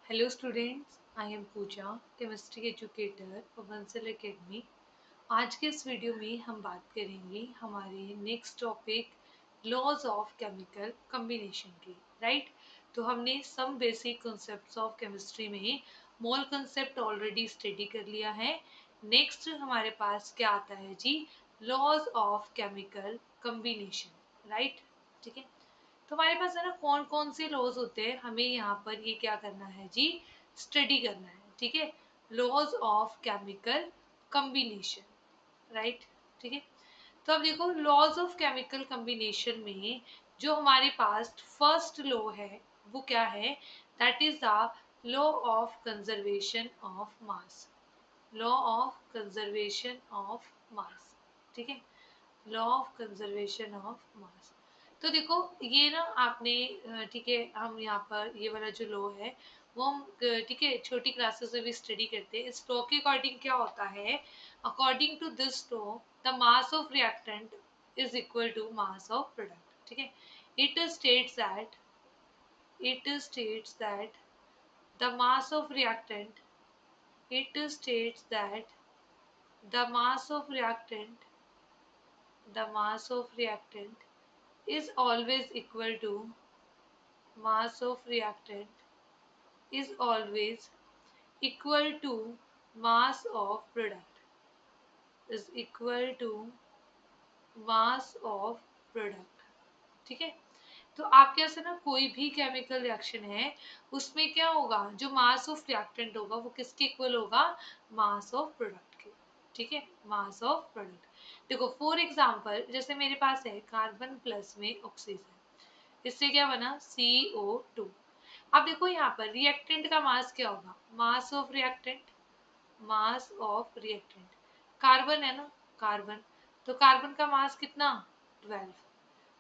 Hello students, I am Pooja, chemistry educator of Bansal Academy. आज के इस वीडियो में हम बात करेंगे हमारे next topic laws of chemical combination की। राइट, तो हमने some basic concepts of chemistry में मोल कॉन्सेप्ट ऑलरेडी स्टडी कर लिया है। नेक्स्ट हमारे पास क्या आता है जी, laws of chemical combination. Right, ठीक है। तो हमारे पास है ना कौन कौन से लॉज होते हैं, हमें यहाँ पर ये क्या करना है जी, स्टडी करना है। ठीक है, laws of chemical combination. Right, ठीक है। तो अब देखो लॉज ऑफ केमिकल कॉम्बिनेशन में जो हमारे पास फर्स्ट लॉ है वो क्या है, that is the law of conservation of mass. Law of conservation of mass, ठीक है, लॉ ऑफ कंजर्वेशन ऑफ मास। तो देखो ये ना आपने ठीक है, हम यहाँ पर ये वाला जो लॉ है वो हम ठीक है छोटी क्लासेस में भी स्टडी करते हैं। इस लॉ के अकॉर्डिंग क्या होता है, according to this law the mass of reactant is equal to mass of product. ठीक है, it states that the mass of reactant it states that the mass of reactant is always equal to mass of reactant is always equal to mass of product is equal to mass of product। ठीक है, तो आपके यहाँ से ना कोई भी chemical reaction है उसमें क्या होगा, जो मास ऑफ रिएक्टेंट होगा वो किसके इक्वल होगा, मास ऑफ प्रोडक्ट के। ठीक है, मास ऑफ प्रोडक्ट। देखो फॉर एग्जांपल जैसे मेरे पास है कार्बन प्लस में ऑक्सीजन, इससे क्या बना CO2। अब देखो यहाँ पर रिएक्टेंट का मास क्या होगा, मास of reactant, mass of reactant. Carbon है ना, कार्बन, तो कार्बन का मास कितना, 12।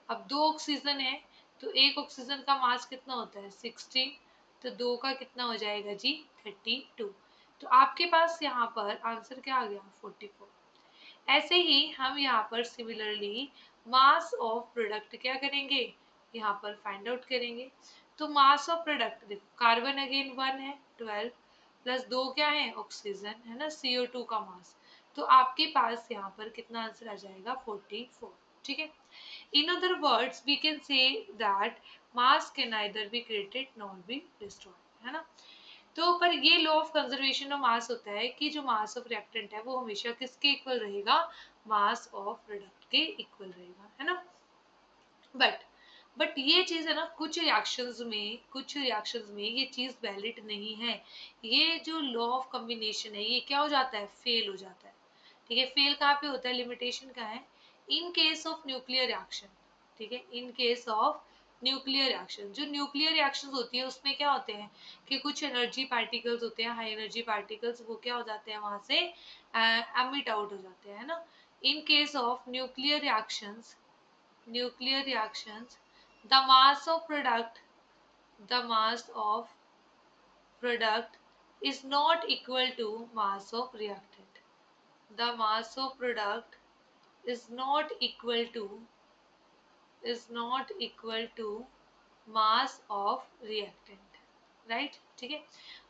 अब दो ऑक्सीजन है तो एक ऑक्सीजन का मास कितना होता है, 16, तो दो का कितना हो जाएगा जी, 32। तो आपके पास यहाँ पर आंसर क्या आ गया, 44। ऐसे ही हम यहाँ पर सिमिलरली मास ऑफ प्रोडक्ट क्या करेंगे, यहाँ पर फाइंड आउट करेंगे। तो मास ऑफ प्रोडक्ट देखो कार्बन अगेन 1 है, 12 प्लस 2 क्या है, ऑक्सीजन है ना, CO2 का मास। तो आपके पास यहाँ पर कितना आंसर आ जाएगा, 44। ठीक है, in other words we can say that mass can neither be created nor be destroyed, है ना। तो पर ये लॉ ऑफ कंजर्वेशन ऑफ मास होता है कि जो मास ऑफ रिएक्टेंट है वो हमेशा किसके इक्वल रहेगा, मास ऑफ प्रोडक्ट के इक्वल रहेगा, है ना। बट ये चीज है ना कुछ रिएक्शंस में ये चीज वैलिड नहीं है। ये जो लॉ ऑफ कॉम्बिनेशन है ये क्या हो जाता है, फेल हो जाता है। ठीक है, फेल कहाँ पे होता है, लिमिटेशन कहाँ है, in case of nuclear reaction. ठीक है, in case of nuclear reaction, जो न्यूक्लियर रिएक्शंस होती है उसमें क्या होते हैं कि कुछ एनर्जी पार्टिकल्स होते हैं, हाई एनर्जी पार्टिकल्स, वो क्या हो जाते हैं वहां से एमिट आउट हो जाते हैं, है ना। In case of nuclear reactions the mass of product is not equal to mass of reactant. The mass of product is not equal to mass of reactant, right, ठीक है।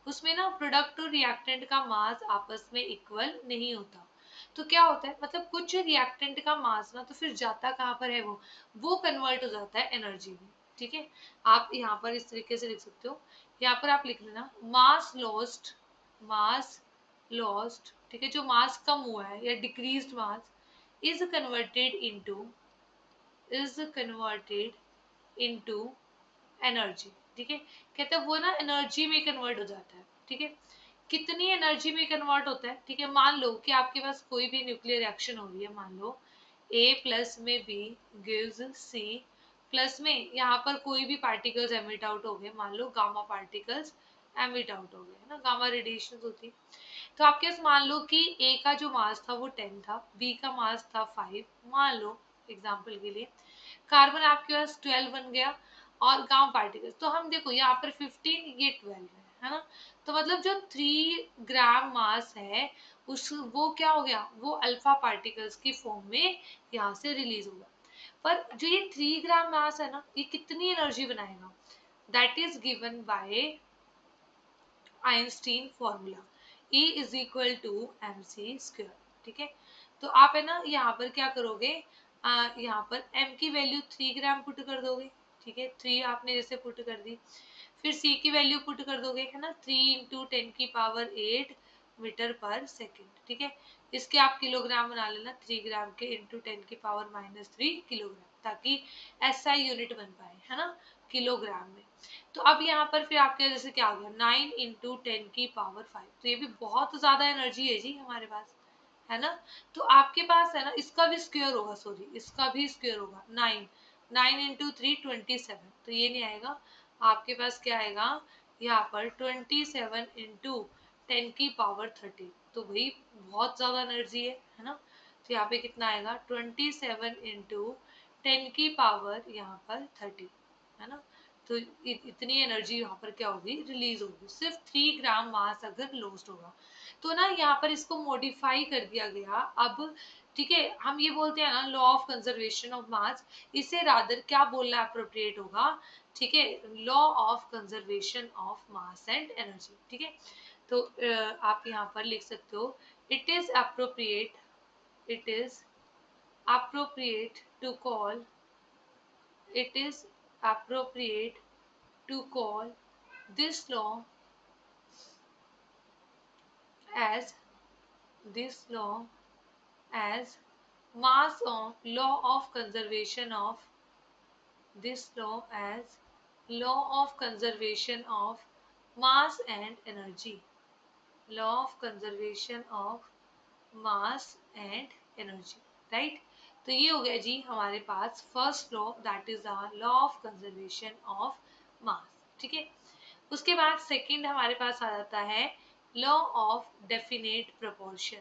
उसमें ना प्रोडक्ट और रिएक्टेंट का मास आपस में इक्वल नहीं होता। तो क्या होता है, मतलब कुछ रिएक्टेंट का मास ना तो फिर जाता कहाँ पर है, वो कन्वर्ट हो जाता है एनर्जी में। ठीक है, आप यहाँ पर इस तरीके से लिख सकते हो, यहाँ पर आप लिख लेना मास लॉस्ट, ठीक है, जो मास कम हुआ है या decreased mass is converted into energy. ठीक है, कहते हैं वो ना एनर्जी में कन्वर्ट हो जाता है। ठीक है, कितनी एनर्जी में कन्वर्ट होता है, ठीक है, मान लो कि आपके पास कोई भी न्यूक्लियर रिएक्शन हो रही है, मान लो A प्लस में B गिव्स C प्लस में यहाँ पर कोई भी पार्टिकल्स एमिट आउट हो गए, मान लो गामा पार्टिकल्स एमिट आउट हो गए, है ना, गामा रेडिएशन होती है। तो आपके पास मान लो कि A का जो मास था वो 10 था, B का मास था 5, मान लो एग्जाम्पल के लिए, कार्बन आपके पास 12 बन गया और गामा पार्टिकल्स, तो हम देखो यहाँ पर 15 ये 12 है ना। तो मतलब जो 3 ग्राम मास है उस वो क्या हो गया, वो अल्फा पार्टिकल्स की फॉर्म में यहाँ से रिलीज होगा। पर जो ये 3 ग्राम मास है ना, ये कितनी एनर्जी बनाएगा, that is given by Einstein formula E is equal to mc²। ठीक है, तो आप है ना यहाँ पर क्या करोगे, यहाँ पर m की वैल्यू 3 ग्राम पुट कर दोगे। ठीक है, 3 आपने जैसे पुट कर दी, फिर c की वैल्यू पुट कर दोगे, है ना, 3 इंटू 10⁸ मीटर पर सेकेंड। ठीक है, इसके आप किलोग्राम बना लेना, 3 ग्राम के इंटू 10⁻³ किलोग्राम, ताकि SI यूनिट बन पाए, है ना, किलोग्राम में। तो अब यहाँ पर फिर आपके जैसे क्या हो गया, 9 इंटू 10⁵, तो ये भी बहुत ज्यादा एनर्जी है जी हमारे पास, है ना। तो आपके पास है ना, इसका भी स्क्वायर होगा, सॉरी इसका भी स्क्वायर होगा, 9 इंटू 3 27, तो ये नहीं आएगा, आपके पास क्या आएगा यहाँ पर 27 इंटू 10⁻30, तो भाई बहुत ज्यादा एनर्जी है ना। तो यहाँ पे कितना आएगा 27 इंटू 10⁻, यहाँ पर 30, है ना। तो इतनी एनर्जी यहाँ पर क्या होगी, रिलीज होगी, सिर्फ 3 ग्राम मास अगर लॉस्ट होगा। तो ना यहाँ पर इसको मॉडिफाई कर दिया गया अब। ठीक है, हम ये बोलते हैं ना लॉ ऑफ कंजर्वेशन ऑफ मास, इसे रादर क्या बोलना अप्रोप्रिएट होगा, ठीक है, law of conservation of mass and energy. ठीक है, तो आप यहाँ पर लिख सकते हो, it is appropriate, it is appropriate to call, it is appropriate to call this law as, this law as mass of law of conservation of, this law as law of conservation of mass and energy, law of conservation of mass and energy, right। तो ये हो गया जी हमारे पास first law, that is the law of conservation of mass. ठीक है, उसके बाद सेकंड हमारे पास आ जाता है law of definite proportion,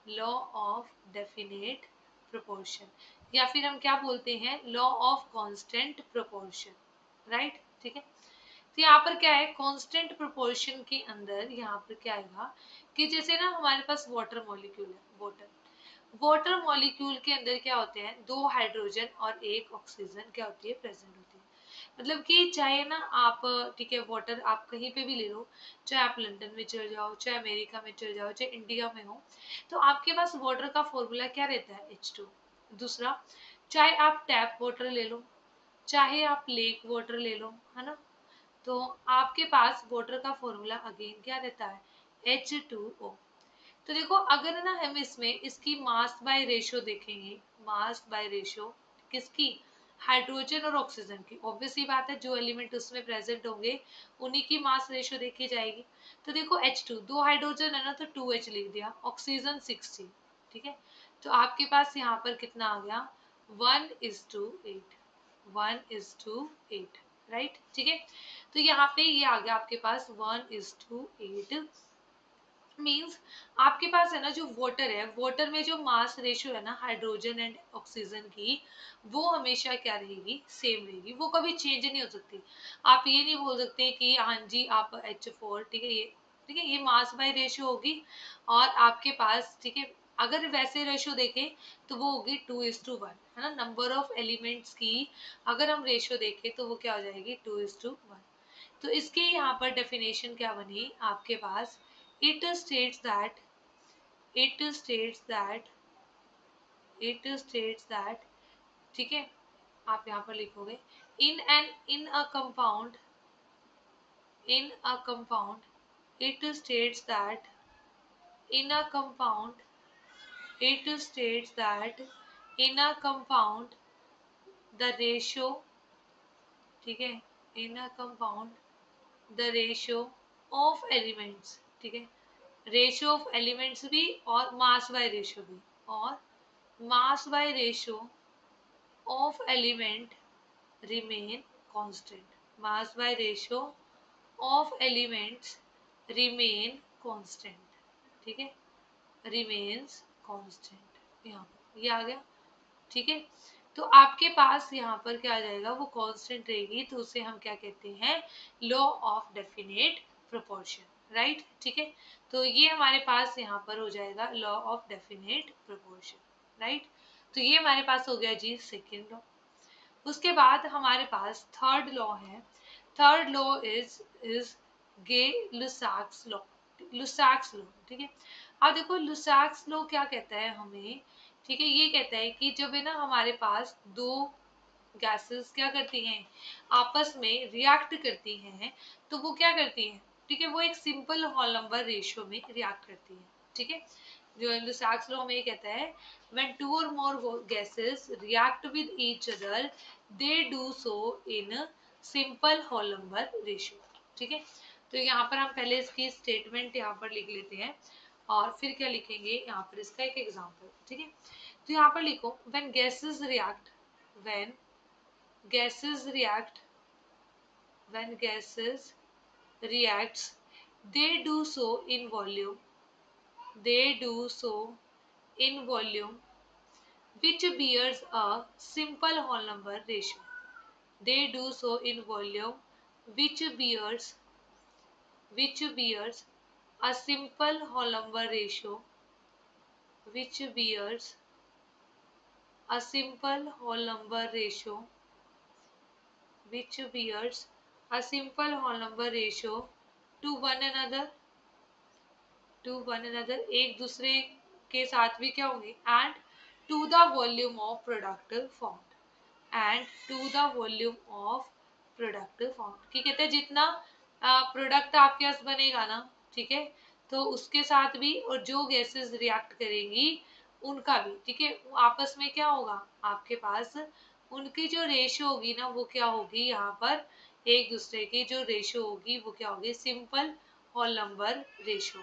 law of definite proportion, या फिर हम क्या बोलते हैं, law of constant proportion, right. ठीक है, तो यहाँ पर क्या है, कांस्टेंट प्रोपोर्शन के अंदर यहाँ पर क्या आएगा कि जैसे ना हमारे पास वाटर मॉलिक्यूल है, वाटर मॉलिक्यूल के अंदर क्या होते हैं, 2 हाइड्रोजन और 1 ऑक्सीजन क्या होती है, प्रेजेंट होती है। मतलब कि चाहे ना आप, ठीक है, वाटर आप कहीं पे भी ले लो, चाहे आप लंदन में चले जाओ, चाहे अमेरिका में चले जाओ, चाहे इंडिया में हो, तो आपके पास वाटर का फॉर्मूला क्या रहता है, H2। दूसरा, चाहे आप टैप वाटर ले लो, चाहे आप लेक वाटर ले लो, है ना, तो आपके पास वाटर का फॉर्मूला अगेन क्या रहता है, H2O। तो देखो अगर ना हम इसमें इसकी मास बाय रेशियो देखेंगे, मास बाय रेशियो किसकी, हाइड्रोजन और ऑक्सीजन की, ऑब्वियसली बात है जो एलिमेंट उसमें प्रेजेंट होंगे उन्हीं की मास रेशियो देखी जाएगी। तो देखो H2, 2 हाइड्रोजन है ना, तो 2H लिख दिया, ऑक्सीजन 60। ठीक है, तो आपके पास यहाँ पर कितना आ गया, 1:8, 1:8, राइट। ठीक है, तो यहाँ पे ये आ गया आपके पास 1:8, मीन्स आपके पास है ना जो वाटर है, वाटर में जो मास रेशियो है ना हाइड्रोजन एंड ऑक्सीजन की, वो हमेशा क्या रहेगी, सेम रहेगी, वो कभी चेंज नहीं हो सकती। आप ये नहीं बोल सकते कि हाँ जी आप H4, ठीक है, ये ठीक है, ये मास बाय रेशियो होगी, और आपके पास, ठीक है, अगर वैसे रेशियो देखें तो वो होगी 2:1, है ना, नंबर ऑफ एलिमेंट्स की अगर हम रेशियो देखें तो वो क्या हो जाएगी, 2:1। तो इसके यहाँ पर डेफिनेशन क्या बनी आपके पास, it states that, it states that, it states that, ठीक है, आप यहाँ पर लिखोगे, in a compound, in a compound, it states that, in a compound, it states that, in a compound the ratio, ठीक है, in a compound the ratio of elements, ठीक है, रेशियो ऑफ एलिमेंट्स भी और मास बाय रेशियो भी, और mass by ratio of element remain constant, mass by ratio of elements remain constant, ठीक है, रिमेन्स कांस्टेंट, यहाँ पर ये आ गया। ठीक है, तो आपके पास यहाँ पर क्या आ जाएगा, वो कांस्टेंट रहेगी, तो उसे हम क्या कहते हैं, law of definite proportion, right. ठीक है, तो ये हमारे पास यहाँ पर हो जाएगा law of definite proportion, right. तो ये हमारे पास हो गया जी सेकेंड लॉ। उसके बाद हमारे पास थर्ड लॉ है, third law is Gay Lussac's law, Lussac's law, ठीक है। अब देखो लुसाक्स लॉ क्या कहता है हमें, ठीक है, ये कहता है कि जब है ना हमारे पास दो गैसेस क्या करती हैं, आपस में रिएक्ट करती हैं, तो वो क्या करती हैं, ठीक है, वो एक सिंपल होल नंबर रेशियो में रिएक्ट करती हैं, ठीक है। जो लुसाक्स लॉ में ये कहता है when two or more gases react with each other they do so in simple whole number ratio, ठीक है। तो यहाँ पर हम पहले इसकी स्टेटमेंट यहाँ पर लिख लेते हैं और फिर क्या लिखेंगे यहाँ पर इसका एक एग्जांपल, ठीक है। तो यहाँ पर लिखो when gases react, when gases react, when gases reacts they do so in volume, they do so in volume which bears a simple whole number ratio. They do so in volume which bears a simple whole number ratio, which bears a simple whole number ratio, which bears a simple whole number ratio to one another, to one another, एक दूसरे के साथ भी क्या होंगे, and to the volume of product formed, and to the volume of product formed, ठीक है। तो जितना प्रोडक्ट आपके पास बनेगा ना, ठीक है, तो उसके साथ भी और जो गैसेस रिएक्ट करेंगी उनका भी, ठीक है, आपस में क्या होगा, आपके पास उनकी जो रेशियो होगी ना वो क्या होगी, यहाँ पर एक दूसरे की जो रेशियो होगी वो क्या होगी, सिंपल होल नंबर रेशियो,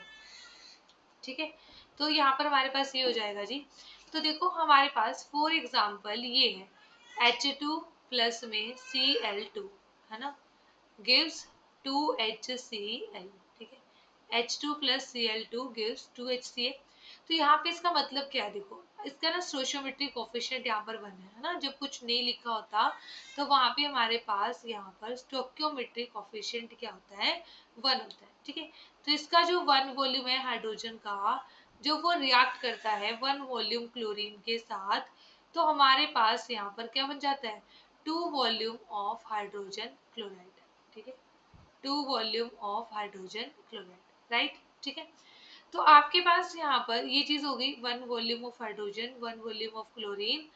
ठीक है। तो यहाँ पर हमारे पास ये हो जाएगा जी। तो देखो हमारे पास फॉर एग्जाम्पल ये है H2 प्लस में Cl2, है ना, गिव्स 2HCl, ठीक है, H2 plus Cl2 gives 2HCl। तो यहाँ पे इसका मतलब क्या है, देखो इसका ना स्टोइचियोमेट्रिक कोफिशिएंट यहाँ पर 1 है ना, जब कुछ नहीं लिखा होता तो वहां पे हमारे पास यहाँ पर स्टोइचियोमेट्रिक कोफिशिएंट क्या होता है, 1 होता है, ठीक है। तो इसका जो 1 वॉल्यूम है हाइड्रोजन का, जो वो रिएक्ट करता है 1 वॉल्यूम क्लोरीन के साथ, तो हमारे पास यहाँ पर क्या बन जाता है, 2 वॉल्यूम ऑफ हाइड्रोजन क्लोराइड, ठीक है, 2 volume of hydrogen chloride, right, ठीक है। तो आपके पास यहाँ पर ये चीज हो गई 1 volume of hydrogen 1 volume of chlorine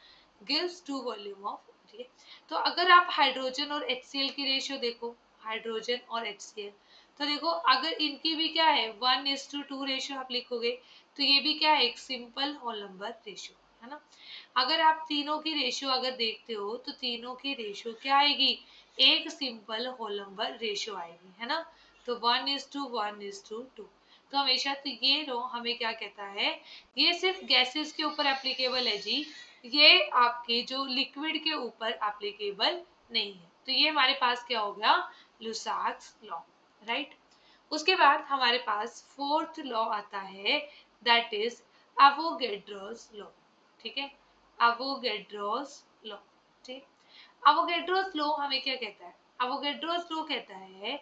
gives 2 volume of, ठीक है। तो अगर आप हाइड्रोजन और HCl की रेशियो देखो, हाइड्रोजन और HCl, तो देखो अगर इनकी भी क्या है 1:2 रेशियो आप लिखोगे, तो ये भी क्या है, एक सिंपल होल नंबर रेशियो, है ना। अगर आप तीनों की रेशियो अगर देखते हो तो तीनों की रेशियो क्या आएगी, एक सिंपल होल नंबर रेशियो आएगी, है ना। तो 1:1:2, तो हमेशा तो ये रो हमें क्या कहता है, ये सिर्फ गैसेस के ऊपर एप्लीकेबल है जी, ये आपके जो लिक्विड के ऊपर एप्लीकेबल नहीं है। तो ये हमारे पास क्या हो गया, लुसाक्स लॉ, राइट। उसके बाद हमारे पास फोर्थ लॉ आता है, दैट इज एवोगैड्रोस लॉ, ठीक है, एवोगैड्रोस लॉ, ठीक। एवोगैड्रोस लॉ हमें क्या कहता है, एवोगैड्रोस लॉ कहता है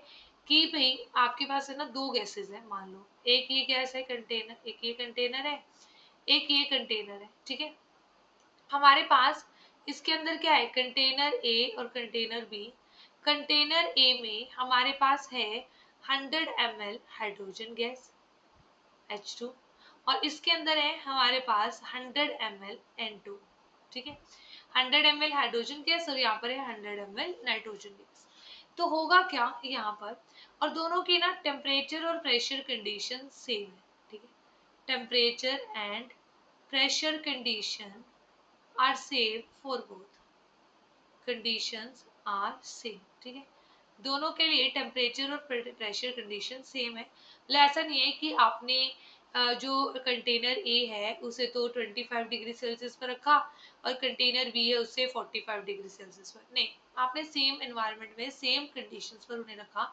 कि भाई आपके पास है ना दो गैसेस है, मान लो एक ये गैस है कंटेनर, एक ये कंटेनर है, एक ये कंटेनर है, ठीक है। हमारे पास इसके अंदर क्या है, कंटेनर ए और कंटेनर बी। कंटेनर ए में हमारे पास है 100 ml हाइड्रोजन गैस H2, और इसके अंदर है हमारे पास 100 ml N2, ठीक है, 100 ml हाइड्रोजन गैस और यहाँ पर है 100 ml नाइट्रोजन गैस। तो होगा क्या यहाँ पर, और दोनों की ना टेम्परेचर और प्रेशर कंडीशन सेम है, ठीक है, temperature and pressure condition are same for both, conditions are same, ठीक है, दोनों के लिए टेम्परेचर और प्रेशर कंडीशन सेम है। मतलब ऐसा नहीं है कि आपने जो कंटेनर ए है उसे तो 25 डिग्री सेल्सियस पर रखा और कंटेनर बी है उसे 45 डिग्री सेल्सियस पर, नहीं, आपने सेम एनवायरनमेंट में सेम कंडीशंस पर उन्हें रखा।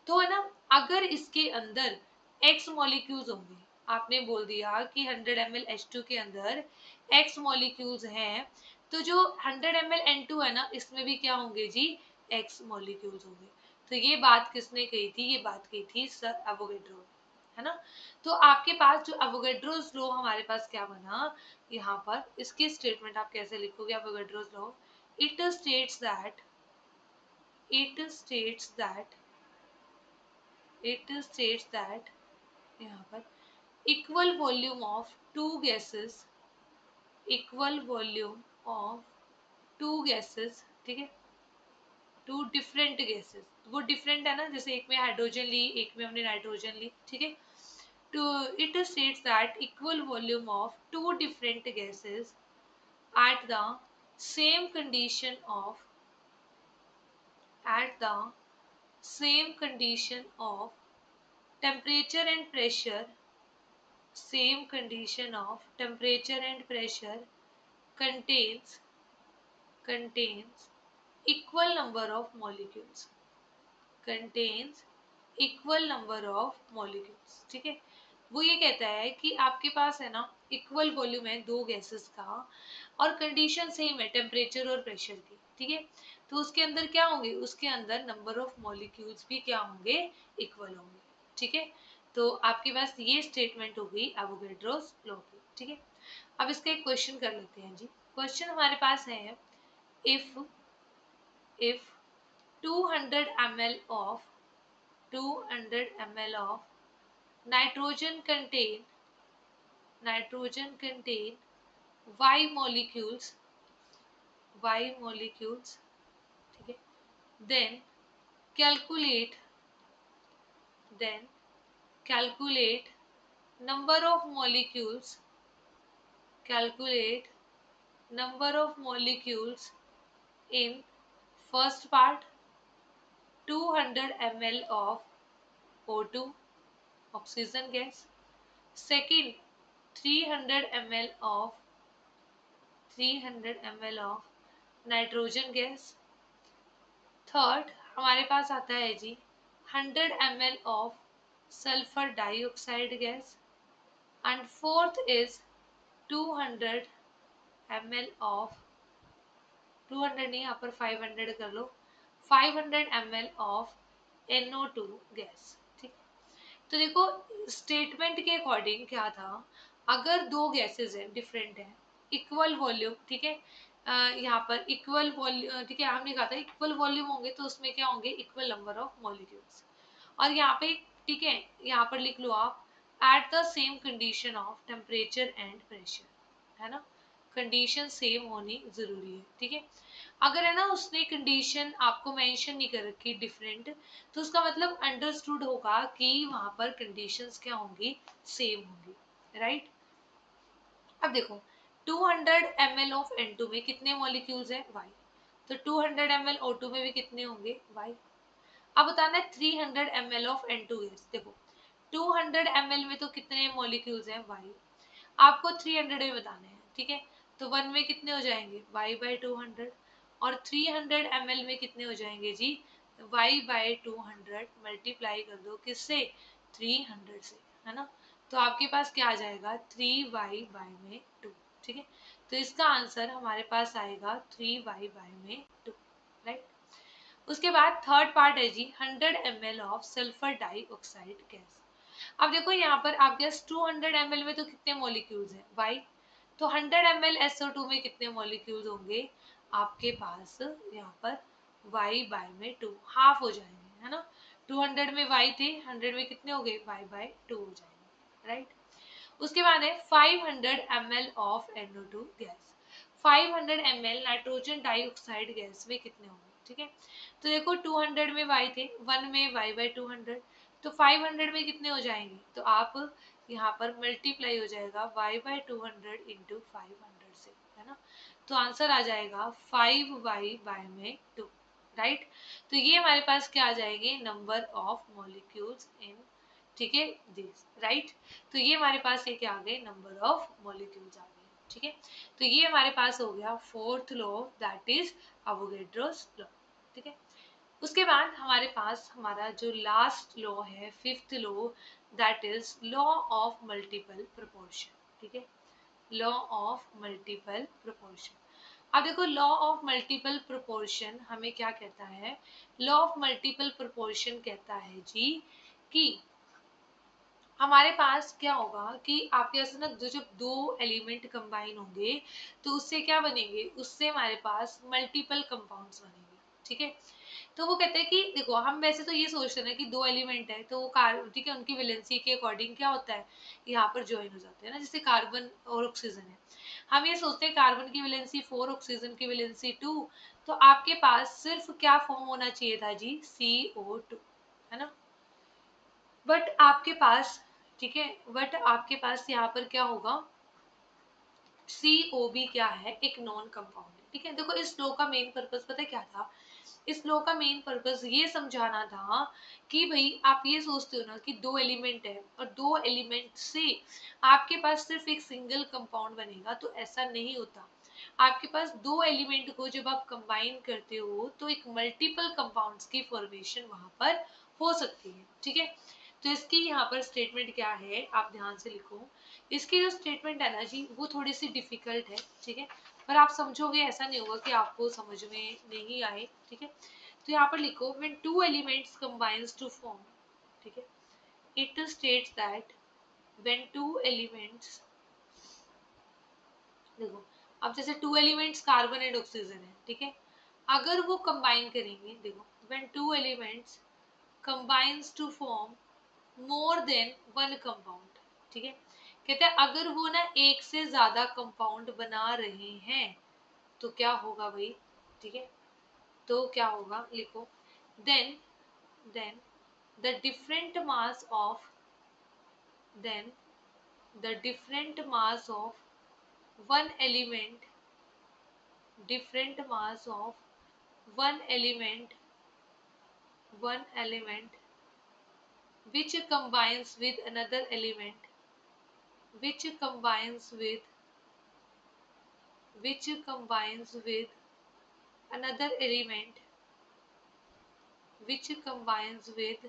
तो है ना, अगर इसके अंदर एक्स मॉलिक्यूल्स होंगे, आपने बोल दिया कि 100 ml H2 के अंदर एक्स मॉलिक्यूल्स हैं, तो जो 100 ml N2 है ना इसमें भी क्या होंगे जी, एक्स मॉलिक्यूल्स होंगे। तो ये बात किसने कही थी, ये बात कही थी सर एवोगैड्रो, है ना। तो आपके पास जो एवोगैड्रोस लॉ हमारे पास क्या बना, यहाँ पर इसकी स्टेटमेंट आप कैसे लिखोगे, Avogadro's law, it states that, it states that it states that यहाँ पर equal volume of two gases, equal volume of two gases, ठीक है, टू डिफरेंट गैसेस, वो डिफरेंट है ना, जैसे एक में हाइड्रोजन ली, एक में हमने नाइट्रोजन ली, ठीक है, to it states that equal volume of two different gases at the same condition of at the same condition of temperature and pressure, same condition of temperature and pressure contains equal number of molecules, contains equal number of molecules, ठीक है। वो ये कहता है कि आपके पास है ना इक्वल वॉल्यूम है दो गैसेस का और कंडीशन सेम है टेम्परेचर और प्रेशर की, ठीक है, तो उसके अंदर क्या होंगे, उसके अंदर नंबर ऑफ मॉलिक्यूल्स भी क्या होंगे, इक्वल होंगे, ठीक है। तो आपके पास ये स्टेटमेंट हो गई एवोगैड्रोस लॉ की, ठीक है। अब इसका एक क्वेश्चन कर लेते हैं जी। क्वेश्चन हमारे पास है if 200 ml of 200 ml of nitrogen contain y molecules, ठीक है, then calculate then calculate number of molecules, calculate number of molecules in first part 200 ml of O2 oxygen gas, second 300 ml of 300 ml of nitrogen gas, third हमारे पास आता है जी 100 ml of sulphur dioxide gas and fourth is 200 ml of 200 नहीं, यहाँ पर 500 कर लो, 500 ml of NO2 gas, ठीक। तो देखो स्टेटमेंट के अकॉर्डिंग क्या था, अगर दो गैसेस हैं डिफरेंट है इक्वल वॉल्यूम, ठीक है, यहाँ पर इक्वल वॉल्यूम, ठीक है, हमने कहा था इक्वल वॉल्यूम होंगे तो उसमें क्या होंगे, इक्वल नंबर ऑफ मॉलिक्यूल्स, और यहाँ पे ठीक है, यहाँ पर लिख लो आप at the same condition of temperature and pressure, है ना, कंडीशन सेम होनी जरूरी है, ठीक है। अगर है ना उसने कंडीशन आपको मेंशन नहीं कर रखी डिफरेंट, तो उसका मतलब अंडरस्टूड होगा कि वहां पर कंडीशंस क्या होंगी, सेम होंगी, राइट। अब देखो 200 ml ऑफ N2 में कितने मॉलिक्यूल्स हैं, Y, तो 200 ml O2 में भी कितने होंगे, Y। अब बताना है 300 ml ऑफ N2 गैस, देखो 200 ml में तो कितने मॉलिक्यूल्स हैं, Y, आपको 300 में बताने हैं, ठीक है, तो 1 में कितने हो जाएंगे, y बाई 200, और 300 ml में कितने हो जाएंगे जी, y बाई 200 मल्टीप्लाई कर दो किससे, 300 से, है ना, तो आपके पास क्या आ जाएगा 3y बाई में 2, ठीक है, तो इसका आंसर हमारे पास आएगा 3y बाई में 2, राइट। उसके बाद थर्ड पार्ट है जी 100 ml of sulphur dioxide gas. अब देखो यहाँ पर आपके पास 200 ml में तो कितने मॉलिक्यूल्स हैं, Y, तो 100 ml SO2 में कितने मॉलिक्यूल्स होंगे आपके पास, यहाँ पर Y बाय में 2 हाफ हो जाएंगे, है ना, 200 में Y थे, 100 में कितने हो गए, Y बाय 2 हो जाएंगे, राइट। उसके बाद है 500 ml of NO2 gas, 500 ml nitrogen dioxide gas में कितने होंगे, ठीक है, तो देखो 200 में Y थे, 1 में Y बाई 200, तो 500 में कितने हो जाएंगे, तो आप यहाँ पर मल्टीप्लाई हो जाएगा y बाई 200 इंटू 500 से, है ना, तो आंसर आ जाएगा 5y बाय में 2, राइट। तो ये हमारे पास क्या आ जाएंगे, नंबर ऑफ मॉलिक्यूल्स इन, ठीक है, दिस, राइट। तो ये हमारे पास ये क्या आ गए, नंबर ऑफ मॉलिक्यूल्स आ गए, ठीक है। तो ये हमारे पास हो गया fourth law, that is Avogadro's law, ठीक है। उसके बाद हमारे पास हमारा जो लास्ट लॉ है, fifth law, that is law of multiple proportion, ठीक है, लॉ ऑफ मल्टीपल प्रोपोर्शन। अब देखो लॉ ऑफ मल्टीपल प्रोपोर्शन हमें क्या कहता है, लॉ ऑफ मल्टीपल प्रोपोर्शन कहता है जी कि हमारे पास क्या होगा कि आपके पास ना जब दो एलिमेंट कंबाइन होंगे तो उससे क्या बनेंगे, उससे हमारे पास मल्टीपल कंपाउंड्स बनेंगे, ठीक है। तो वो कहते हैं कि देखो हम वैसे तो ये सोचते हैं कि दो एलिमेंट है तो वो ठीक है, उनकी वैलेंसी के अकॉर्डिंग क्या होता है, यहाँ पर ज्वाइन हो जाते हैं ना, जैसे कार्बन और ऑक्सीजन है। हम ये सोचते हैं कार्बन की वैलेंसी 4, ऑक्सीजन की वैलेंसी 2, तो आपके पास सिर्फ क्या फॉर्म होना चाहिए था जी, CO2, है ना। बट आपके पास, ठीक है, बट आपके पास यहाँ पर क्या होगा, COB क्या है, एक नॉन कंपाउंड है, ठीक है। देखो इस लॉ का मेन पर्पस पता है क्या था, इस लॉ का मेन पर्पस ये समझाना था कि भाई आप ये सोचते हो ना कि दो एलिमेंट है और दो एलिमेंट से आपके पास सिर्फ एक सिंगल कंपाउंड बनेगा, तो ऐसा नहीं होता। आपके पास दो एलिमेंट को जब आप कंबाइन करते हो तो एक मल्टीपल कंपाउंड्स की फॉर्मेशन वहां पर हो सकती है, ठीक है। तो इसकी यहाँ पर स्टेटमेंट क्या है, आप ध्यान से लिखो। इसकी जो स्टेटमेंट है ना जी, वो थोड़ी सी डिफिकल्ट है, ठीक है, पर आप समझोगे, ऐसा नहीं होगा कि आपको समझ में नहीं आए, ठीक है। तो यहाँ पर लिखो when two elements combines to form, ठीक है, it states that when two elements, देखो अब जैसे two elements carbon and oxygen है, ठीक है, अगर वो कंबाइन करेंगे, देखो when two elements combines to form more than one compound, ठीक है, कहते हैं अगर वो ना एक से ज्यादा कंपाउंड बना रहे हैं तो क्या होगा भाई, ठीक है, तो क्या होगा, लिखो then the different mass of then the different mass of one element different mass of one element one element which combines with another element which combines with which combines with another element which combines with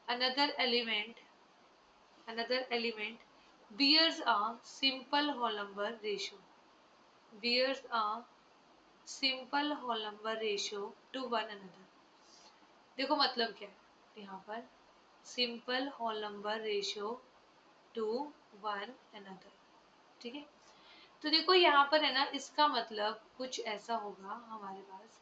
another element another element bears a simple whole number ratio bears a simple whole number ratio to one another। देखो मतलब क्या है यहाँ पर, simple whole number ratio to one another, ठीक है। तो देखो यहाँ पर है ना, इसका मतलब कुछ ऐसा होगा हमारे पास,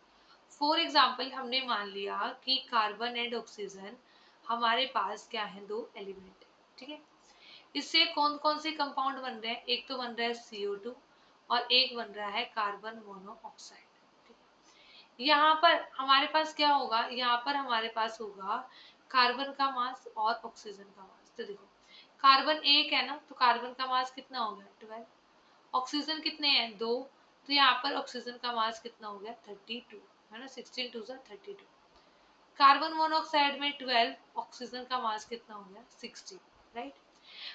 फॉर एग्जाम्पल हमने मान लिया कि कार्बन एंड ऑक्सीजन हमारे पास क्या है, दो एलिमेंट, ठीक है। इससे कौन कौन से कंपाउंड बन रहे हैं, एक तो बन रहा है CO2 और एक बन रहा है कार्बन मोनोऑक्साइड। यहाँ पर हमारे पास क्या होगा, यहाँ पर हमारे पास होगा कार्बन का मास और ऑक्सीजन का मास। तो देखो कार्बन एक है ना, तो कार्बन का मास कितना हो गया 12, ऑक्सीजन कितने हैं 2, तो यहाँ पर ऑक्सीजन का मास कितना हो गया 32, है ना, 16 2 32। कार्बन मोनोऑक्साइड में 12, ऑक्सीजन का मास कितना हो गया 16, राइट।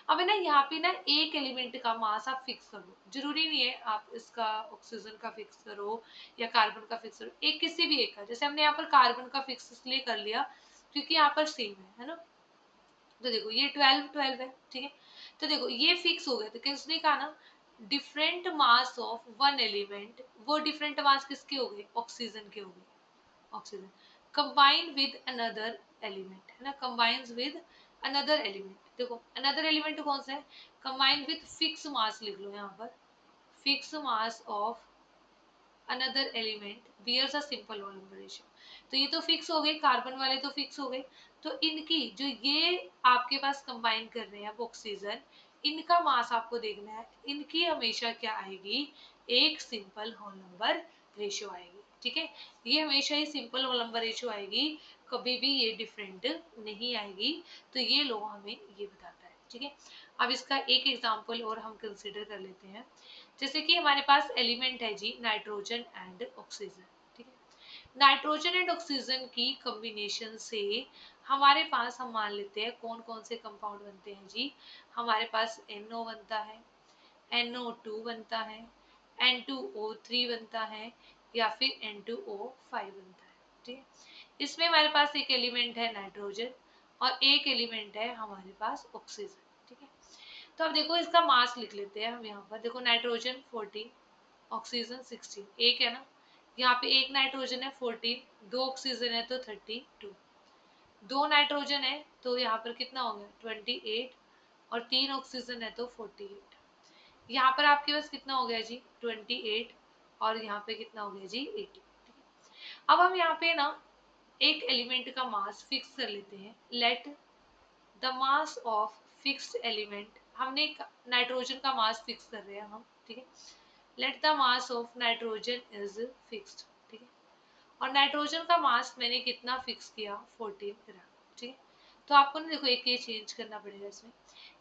अब है ना यहाँ पे ना एक एलिमेंट का मास आप फिक्स करो, जरूरी नहीं है आप इसका ऑक्सीजन का फिक्स करो या कार्बन का फिक्स करो, एक किसी भी एक का, जैसे हमने यहाँ पर कार्बन का फिक्स इसलिए कर लिया क्योंकि यहाँ पर सेम है ना। तो देखो ये 12 12 है, ठीक है। तो देखो ये फिक्स हो गया, तो क्या उसने कहा ना different mass of one element, वो डिफरेंट मास किसके हो गए, ऑक्सीजन के हो गए, oxygen combine with another element, है ना, कंबाइंस विद अनदर एलिमेंट। देखो अनदर एलिमेंट कौन सा है, कंबाइन विद फिक्स मास लिख लो यहाँ पर, fix mass of another element bears a simple whole number ratio. तो ये तो फिक्स हो गए, कार्बन वाले तो फिक्स हो गए, तो इनकी जो ये आपके पास कंबाइन कर रहे हैं अब ऑक्सीजन, इनका मास आपको देखना है, इनकी हमेशा क्या आएगी, एक सिंपल होल नंबर रेशियो आएगी, ठीक है। ये हमेशा ही सिंपल होल नंबर रेशियो आएगी, कभी भी ये डिफरेंट नहीं आएगी। तो ये लो हमें ये बताता है, ठीक है। अब इसका एक एग्जांपल और हम कंसीडर कर लेते हैं, जैसे कि हमारे पास एलिमेंट है जी नाइट्रोजन एंड ऑक्सीजन, ठीक है। नाइट्रोजन एंड ऑक्सीजन की कॉम्बिनेशन से हमारे पास, हम मान लेते हैं कौन कौन से कंपाउंड बनते हैं जी, हमारे पास NO बनता है, NO2 बनता है, N2O3 बनता है, या फिर N2O5 बनता है, ठीक है। इसमें हमारे पास एक एलिमेंट है नाइट्रोजन और एक एलिमेंट है हमारे पास ऑक्सीजन, ठीक है। तो अब देखो इसका मास लिख लेते हैं हम यहाँ पर, देखो नाइट्रोजन 14, ऑक्सीजन 16, एक है ना, यहाँ पे एक नाइट्रोजन है 14, दो ऑक्सीजन है तो 32, दो नाइट्रोजन है तो यहाँ पर कितना हो गया 28, और तीन ऑक्सीजन है तो 48। यहाँ पर आपके पास कितना हो गया जी 28, और यहाँ पे कितना हो गया जी 80। अब हम यहाँ पे ना एक एलिमेंट का मास फिक्स कर लेते हैं। Late the mass of fixed element, हमने नाइट्रोजन का मास फिक्स कर रहे हैं हम, ठीक है। Late the mass of nitrogen is fixed, ठीक है। और नाइट्रोजन का मास मैंने कितना फिक्स किया, 14 ग्राम, ठीक है। तो आपको ना देखो एक ये चेंज करना पड़ेगा इसमें,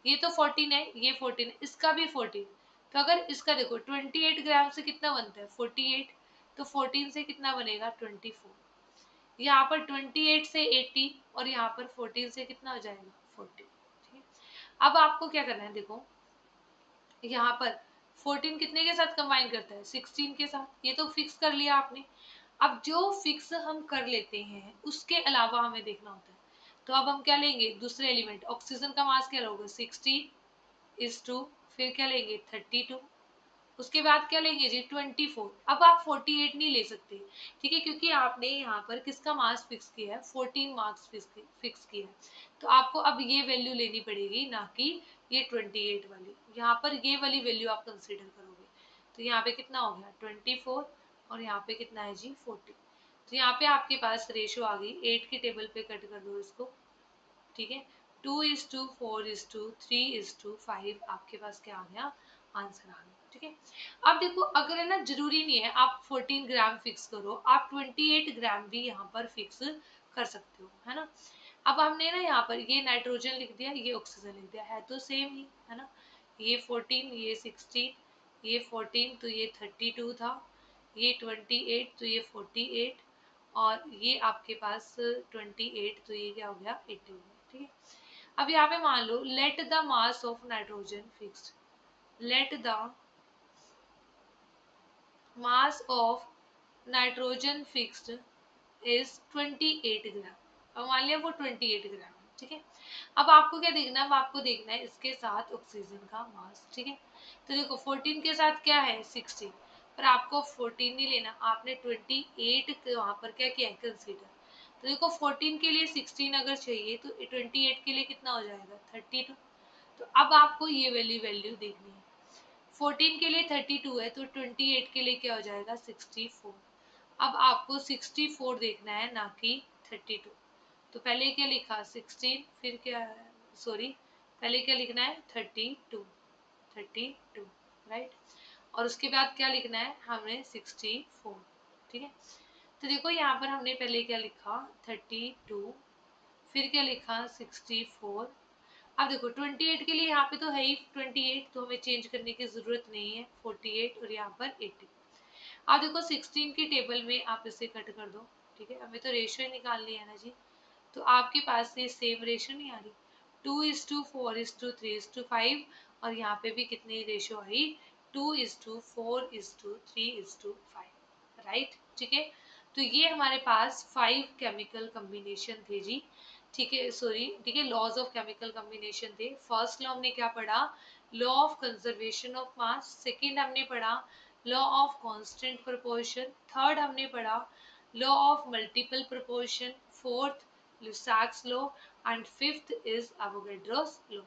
ये तो 14 है, ये 14 है, इसका भी 14। तो अगर इसका देखो 28 ग्राम से कितना बनता है, 48, तो 14 से कितना बनेगा, 24। यहाँ पर 28 से 80 और यहाँ पर 14 से कितना हो जाएगा, 40, ठीक है। अब आपको क्या करना है, देखो यहाँ पर 14 कितने के साथ कंबाइन करता है, 16 के साथ, ये तो फिक्स कर लिया आपने। अब जो फिक्स हम कर लेते हैं उसके अलावा हमें देखना होता है। तो अब हम क्या लेंगे, दूसरे एलिमेंट ऑक्सीजन का मास क्या होगा, 60:2, फिर क्या लेंगे 32, उसके बाद क्या लेंगे जी 24। अब आप 48 नहीं ले सकते, ठीक है, क्योंकि आपने यहाँ पर किसका मास फिक्स किया है, 14 मार्क्स फिक्स किया है। तो आपको अब ये वैल्यू लेनी पड़ेगी, ना कि ये 28 वाली। यहाँ पर ये वाली वैल्यू आप कंसिडर करोगे। तो यहाँ पे कितना हो गया 24 और यहाँ पे कितना है जी 40। तो यहाँ पे आपके पास रेशो आ गई, 8 की टेबल पे कट कर दो इसको, ठीक है। 2:4:3:5 आपके पास क्या आ गया, आंसर आ गया, ठीक है। अब देखो अगर है ना, जरूरी नहीं है आप 14 ग्राम फिक्स करो, आप 28 ग्राम भी यहाँ पर फिक्स कर सकते हो, है ना। अब हमने ना यहाँ पर ये नाइट्रोजन लिख दिया, ये ऑक्सीजन लिख दिया, है तो सेम ही, है ना। ये 14, ये 16, ये 14 तो ये 32 था, ये 28 तो ये 48, और ये आपके पास 28 तो ये क्या हो गया 80 हो गया, ठीक है। अब यहाँ पे मान लो let the mass of nitrogen fixed, let the mass of nitrogen fixed is 28 gram. अब मान लिया वो 28 ग्राम है, ठीक है। अब आपको क्या देखना है, अब आपको देखना है इसके साथ ऑक्सीजन का मास, ठीक है। तो देखो 14 के साथ क्या है 16, पर आपको 14 नहीं लेना, आपने 28 वहां पर क्या किया है कंसीडर। तो देखो 14 के लिए 16 अगर चाहिए तो 28 के लिए कितना हो जाएगा 32। तो अब आपको ये वैल्यू वैल्यू देखनी है, 14 के लिए 32 है तो 28 के लिए क्या हो जाएगा 64। अब आपको 64 देखना है, ना कि 32। तो पहले क्या लिखा 16, फिर क्या, सॉरी पहले क्या लिखना है 32, 32, राइट। और उसके बाद क्या लिखना है हमें 64, ठीक है। तो देखो यहाँ पर हमने पहले क्या लिखा 32, फिर क्या लिखा 64। अब देखो 28 के लिए यहाँ पे तो है ही 28, तो हमें चेंज करने की जरूरत नहीं है, 48 और यहाँ पर 80। अब देखो 16 की टेबल में आप इसे कट कर दो, ठीक है, हमें तो रेशियो ही निकालनी है ना जी। तो आपके पास ये सेम रेशियो नहीं आ रही, 2:4:3:5, और यहाँ पे भी कितनी रेशियो आई 2:4:3:5, राइट, ठीक है। तो ये हमारे पास 5 केमिकल कम्बिनेशन थे जी, ठीक है, सॉरी, ठीक है, लॉज ऑफ केमिकल कम्बिनेशन थे। फर्स्ट लॉ हमने क्या पढ़ा, law of conservation of mass. Second हमने पढ़ा law of constant proportion. Third हमने पढ़ा law of multiple proportion. Fourth Lussac's law, and fifth is Avogadro's law,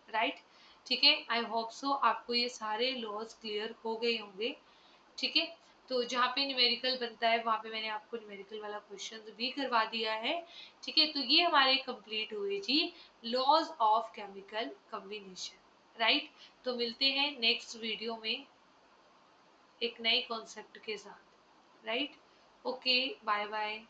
right, ठीक है। आई होप सो आपको ये सारे लॉज क्लियर हो गए होंगे, ठीक है। तो जहाँ पे न्यूमेरिकल बनता है वहाँ पे मैंने आपको न्यूमेरिकल वाला क्वेश्चन भी करवा दिया है, ठीक है। तो ये हमारे कंप्लीट हुए जी laws of chemical combination, right. तो मिलते हैं नेक्स्ट वीडियो में एक नए कॉन्सेप्ट के साथ, राइट। Okay, bye bye.